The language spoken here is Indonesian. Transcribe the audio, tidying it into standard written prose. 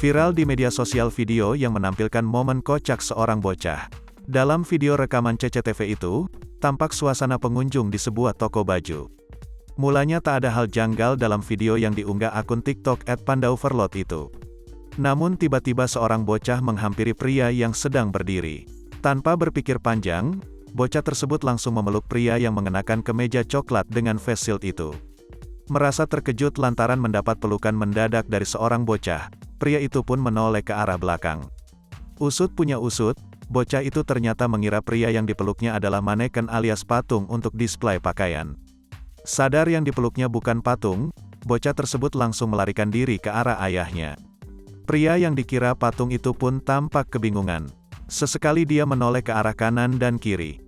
Viral di media sosial video yang menampilkan momen kocak seorang bocah. Dalam video rekaman CCTV itu, tampak suasana pengunjung di sebuah toko baju. Mulanya tak ada hal janggal dalam video yang diunggah akun TikTok @pandaoverload itu. Namun tiba-tiba seorang bocah menghampiri pria yang sedang berdiri. Tanpa berpikir panjang, bocah tersebut langsung memeluk pria yang mengenakan kemeja coklat dengan face shield itu. Merasa terkejut lantaran mendapat pelukan mendadak dari seorang bocah, pria itu pun menoleh ke arah belakang. Usut punya usut, bocah itu ternyata mengira pria yang dipeluknya adalah maneken alias patung untuk display pakaian. Sadar yang dipeluknya bukan patung, bocah tersebut langsung melarikan diri ke arah ayahnya. Pria yang dikira patung itu pun tampak kebingungan. Sesekali dia menoleh ke arah kanan dan kiri.